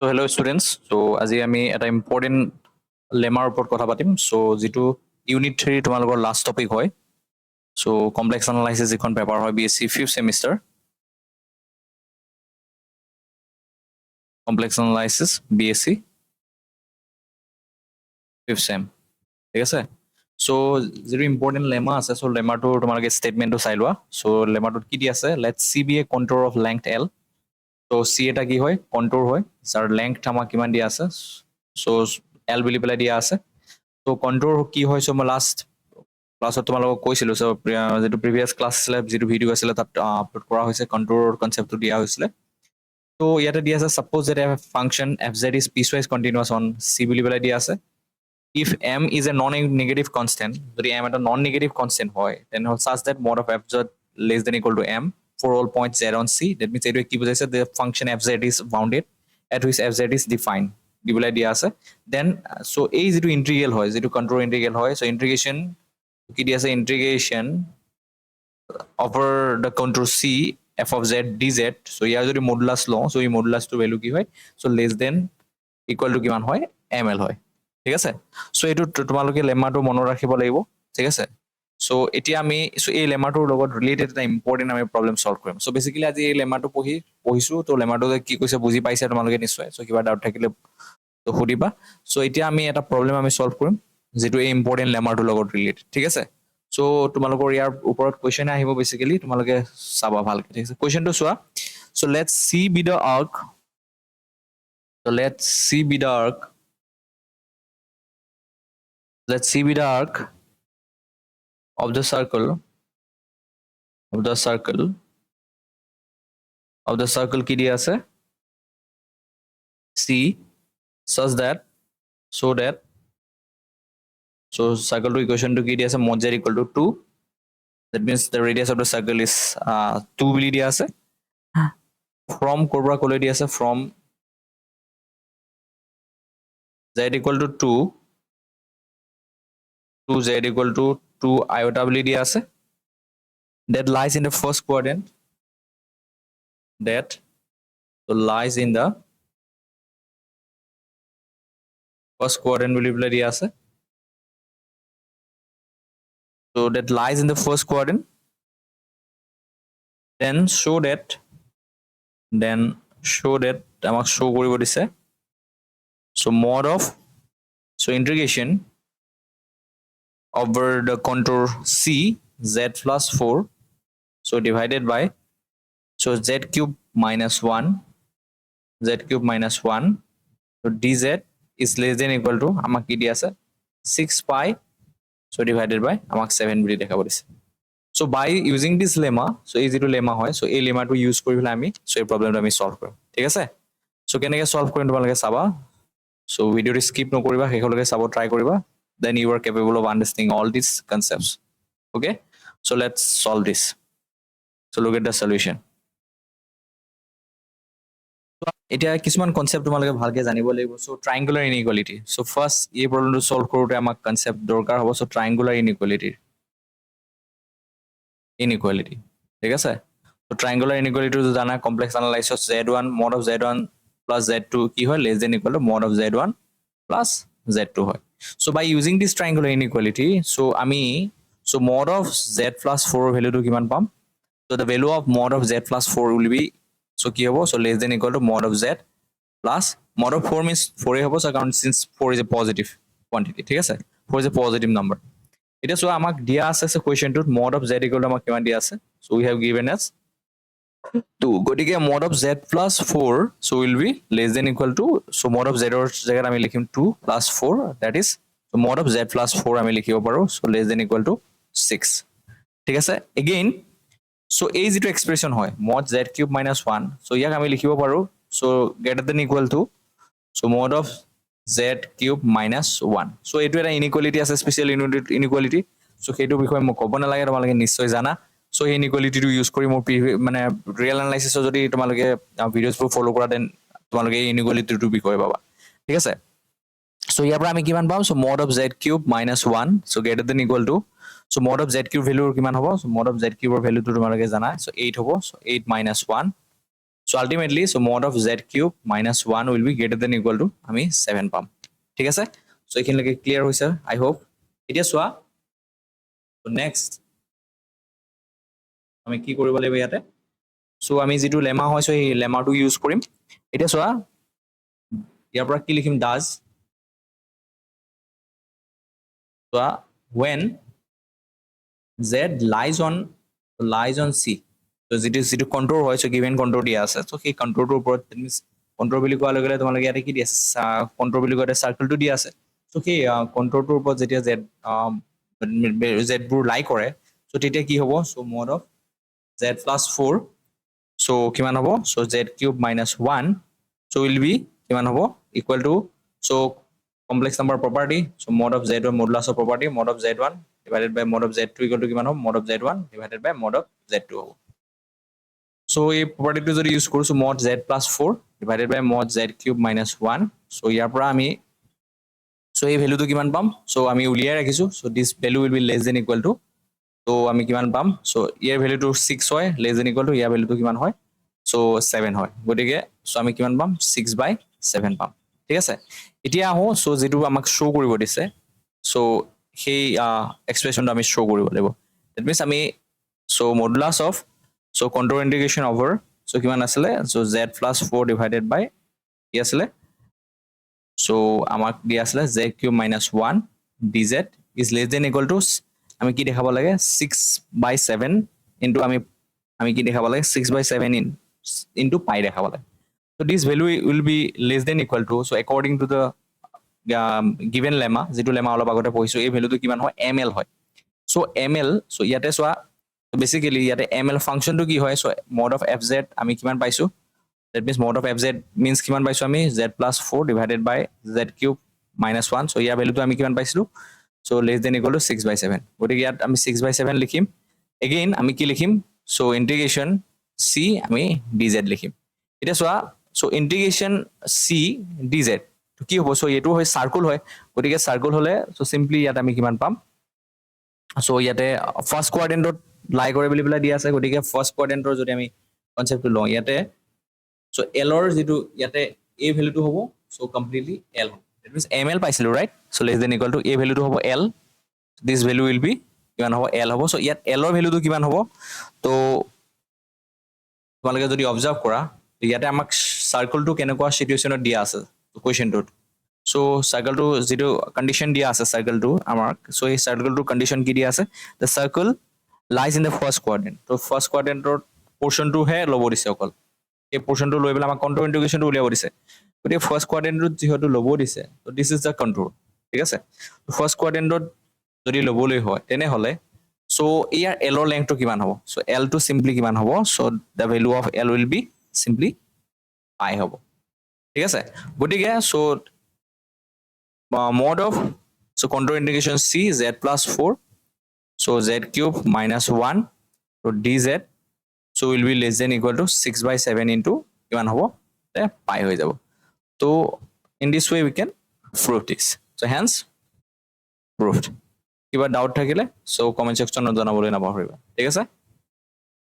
So hello students. So আজি আমি এটা ইম্পৰ্টেন্ট লেমাৰ ওপৰত কথা পাতিম। সো যেটো ইউনিট 3 তোমালোকৰ লাষ্ট টপিক হয়। সো কমপ্লেক্স এনালাইসিস এখন পেপাৰ হয় BSc 5th semester. Complex analysis BSc 5th sem. ঠিক আছে? সো যেটো ইম্পৰ্টেন্ট লেমা আছে, সো লেমাটো তোমালোকে স্টেটমেন্টটো চাই লোৱা। সো লেমাটোত কি দি আছে? Let C be a contour of length L. So C এটা কি হয়? কন্ট্ৰোৰ হয়, যাৰ লেংথ আমাক কিমান দিয়া আছে? সো L বুলি পেলাই দিয়া আছে। তো কন্ট্ৰোৰ কি হয়? সো মই লাষ্ট ক্লাছত তোমালোকক কৈছিলো। সো যেটো প্ৰিভিয়াস ক্লাছ আছিলে, যেটো ভিডিও আছিলে তাত আপলোড কৰা হৈছে, কন্ট্ৰোৰৰ কনসেপ্টটো দিয়া হৈছিলে। তো ইয়াতে দিয়া আছে suppose that a function fz is piecewise continuous on C বুলি পেলাই দিয়া আছে। If m is a non-negative constant, যদি m এটা non-negative constant হয়, then such that mod of fz less than equal to m for all points z on C. That means এইটো কি বুজাইছে? The function fz is bounded at which fz is defined. দিবলৈ দিয়া আছে। Then so এই যেটো integral হয়, যেটো কন্ট্ৰোল ইন্টিগ্ৰেল হয়, so integration কি দিয়া আছে? Integration over the contour C f of z dz. So ইয়াৰ যদি মডুলাস লওঁ, so এই মডুলাসটো ভ্যালু কি হয়? So less than equal to কিমান হয়? ml হয়। ঠিক আছে? সো এইটো তোমালোকে লেমাটো মনত ৰাখিব লাগিব। ঠিক আছে? সো এতিয়া আমি এই লেমাটোৰ লগত ৰিলেটেড এটা ইম্পৰ্টেন্ট আমি প্ৰবলেম সলভ কৰিম। সো বেসিক্যালি আজি এই লেমাটো পঢ়িছো, তো লেমাটো কি কৈছে বুজি পাইছে তোমালোকে নিশ্চয়। সো কিবা ডাউট থাকিলে তো সুধিবা। সো এতিয়া আমি এটা প্ৰবলেম আমি সলভ কৰিম, যেটো এই ইম্পৰ্টেন্ট লেমাটোৰ লগত ৰিলেটেড। ঠিক আছে? সো তোমালোকৰ ইয়াৰ ওপৰত কোৱেশ্চন আহিব, বেসিক্যালি তোমালোকে চাবা ভালকে। ঠিক আছে? কোৱেশ্চনটো চোৱা। So let's see B the arc. So let's see be the arc. Let's see be the arc of the circle কি দিয়া আছে? C such that so circle to equation to কি দিয়া আছে? Mod z equal to 2. That means the radius of the circle is 2 বুলি দিয়া আছে। From কৰবা কলৈ দিয়া আছে? From z equal to 2 to z equal to 2 iota বুলি দিয়া আছে। That lies in the first quadrant. That lies in the first quadrant বুলি পেলাই দিয়া আছে। So that lies in the first quadrant. Then show that আমাক show কৰিব দিছে। So mod of, so integration over the contour C z plus 4, so divided by, so z cube minus 1, so dz is less than equal to আমাক কি দিয়া আছে? 6 pi, so divided by আমাক 7 বুলি দেখাব দিছে। So by using this lemma, so এই যেটো লেমা হয়, so এই লেমাটো ইউজ কৰি পেলাই আমি so এই প্ৰবলেমটো আমি সলভ কৰিম। ঠিক আছে? so কেনেকৈ সলভ কৰিম তোমালোকে চাবা। so ভিডিওটো স্কিপ নকৰিবা, শেষলৈকে চাব ট্ৰাই কৰিবা। then you are capable of understanding all these concepts. Okay, so let's solve this. So look at the solution. এতিয়া কিছুমান কনসেপ্ট তোমালোকে ভালকে জানিব লাগিব। সো ট্ৰায়াঙ্গুলাৰ ইনইকুৱালিটি। সো ফাৰ্স্ট এই প্ৰবলেমটো সলভ কৰোঁতে আমাক কনসেপ্ট দৰকাৰ হ'ব। সো ট্ৰায়াঙ্গুলাৰ ইনইকুৱালিটি। ঠিক আছে? সো ট্ৰায়াঙ্গুলাৰ ইনইকুৱালিটি জানা, complex analysis z1 mod of z1 plus z2 কি হয়? less than equal to mod of z1 plus z2 হয়। So by using this triangular inequality, so আমি so mod of z plus 4 ভ্যালুটো কিমান পাম? So the value of mod of z plus 4 will be, so কি হ'ব? So less than equal to mod of z plus mod of 4 means 4 হ'ব, so count since 4 is a positive quantity. ঠিক আছে? 4 is a positive number. এটা so আমাক দিয়া আছে কোৱেশ্চনটোত mod of z equal to আমাক কিমান দিয়া আছে? So we have given as 2. গতিকে mod of z plus 4 so will be less than equal to, so mod of z ৰ জায়গাত আমি লিখিম 2 plus 4, that is, so mod of z plus 4 আমি লিখিব পাৰো, so less than equal to 6. ঠিক আছে? again, so এই যেটো এক্সপ্ৰেছন হয় mod z cube minus 1, so ইয়াক আমি লিখিব পাৰো so greater than equal to, so mod of z cube minus 1. so এইটো এটা ইনইকুৱালিটি আছে, স্পেশাল ইনইকুৱালিটি। so সেইটো বিষয়ে মই ক'ব নালাগে, তোমালোকে নিশ্চয় জানা। so এই ইনইকুৱালিটিটো ইউজ কৰি মোৰ মানে ৰিয়েল এনালাইসিসৰ যদি তোমালোকে ভিডিওছবোৰ ফলো কৰা, দেন তোমালোকে এই ইনইকুৱালিটিটোৰ বিষয়ে পাবা। ঠিক আছে? so ইয়াৰ পৰা আমি কিমান পাম? so mod of z cube minus 1, so greater than equal to, so mod of z cube value কিমান হ'ব? so mod of z cube ৰ ভ্যালুটো তোমালোকে জানা, so 8 হ'ব, so 8 minus 1, so ultimately so mod of z cube minus 1 will be greater than equal to আমি 7 পাম ঠিক আছে সো এখানলৈকে ক্লিয়াৰ হৈছে আই হোপ এতিয়া চোৱা সো নেক্সট আমি কি কৰিব লাগিব ইয়াতে সো আমি যেটো লেমা হয় সো এই লেমাটো ইউজ কৰিম এতিয়া চোৱা ইয়াৰ পৰা কি লিখিম ডাজ চোৱা when z lies on c so যেটো কন্ট্ৰোল হয় সো গিভেন কন্ট্ৰোল দিয়া আছে সো সেই কন্ট্ৰোলটোৰ ওপৰত কন্ট্ৰোল বুলি কোৱা লগে লগে তোমালোকে ইয়াতে কি দিয়া আছে কন্ট্ৰোল বুলি কোৱা সাৰ্কেলটো দিয়া আছে সো সেই কন্ট্ৰোলটোৰ ওপৰত যেতিয়া z বোৰ লাই কৰে সো তেতিয়া কি হ'ব so mod of z plus 4 so কিমান হ'ব so z cube minus 1 so will be কিমান হ'ব equal to so complex number property so mod of z1 modulus of property mod of z1 divided by mod of z2 equal to কিমান হ'ব mod of z1 divided by mod of z2 হ'ব so এই property যদি use কৰো so mod z plus 4 divided by mod z cube minus 1 so ইয়াৰ পৰা আমি so এই ভ্যালুটো কিমান পাম so আমি উলিয়াই ৰাখিছো so this value will be less than equal to so আমি কিমান পাম so ইয়াৰ ভ্যালুটো 6 হয় less than equal to ইয়াৰ ভ্যালুটো কিমান হয় so 7 হয় গটিকে so আমি কিমান পাম 6/7 পাম ঠিক আছে এতিয়া আহো so যেটো আমাক শো কৰিব দিছে so সেই এক্সপ্ৰেশনটো আমি শো কৰিব লাগিব that means আমি so modulus of so contour integration over so কিমান আসলে so z plus 4 divided by কি আসলে so আমাক দিয়া আসলে z cube minus 1 dz is less than equal to আমি কি দেখাব লাগে 6/7 into আমি কি দেখাব লাগে 6/7 into pi দেখাব লাগে so this value will be less than equal to so according to the given lemma যেটো lemma অলপ আগতে পঢ়িছো এই ভ্যালুটো কিমান হয় ml হয় so ml so ইয়াতে সোয়া basically ইয়াতে ml function to কি হয় so mod of fz আমি কিমান পাইছো that means mod of fz means কিমান পাইছো আমি z plus 4 divided by z cube minus 1 so ইয়াৰ ভ্যালুটো আমি কিমান পাইছিলো so less than equal to 6/7 গটিকে ইয়াত আমি 6/7 লিখিম again আমি কি লিখিম so integration c আমি dz লিখিম এটা সোয়া so integration c dz তো কি হ'ব so এটো হয় সার্কেল হয় গটিকে সার্কেল হলে so simply ইয়াত আমি কিমান পাম so ইয়াতে ফার্স্ট কোয়াড্রেন্টত লাই কৰে বুলি বলা দিয়া আছে গটিকে ফাৰ্স্ট কোয়াড্ৰেন্টৰ যদি আমি কনসেপ্টটো লওঁ ইয়াতে so l or যেটো ইয়াতে a ভ্যালুটো হ'ব so completely l that means ml পাইছিলো right so less than equal to a ভ্যালুটো হ'ব l this value will be কিমান হ'ব l হ'ব so ইয়াত l ৰ ভ্যালুটো কিমান হ'ব তো তোমালোকে যদি অবজাৰ্ভ কৰা ইয়াতে আমাক সাৰ্কেলটো কেনেকুৱা সিচুৱেচনত দিয়া আছে কোৱেশ্চনটোত so circle to zero condition dia ase circle to amar so ei circle to condition ki dia ase the circle lies in the first quadrant to first quadrant or portion to he lobo dise okol ei portion to loi bela amar contour integration to uliabo dise but first quadrant to jehotu lobo dise so this is the contour ঠিক আছে first quadrant যদি lobo loi hoy tene hole so here l or length to kiman hobo so l to simply kiman hobo so the value of l will be simply I hobo ঠিক আছে গটিকে so mod of so contour integration c z plus 4 so z cube minus 1 so dz so will be less than equal to 6/7 into কিমান হ'ব pi হৈ যাব so in this way we can prove this so hence proved কিবা doubt থাকিলে so comment section জনাবলৈ নাপাহৰিবা ঠিক আছে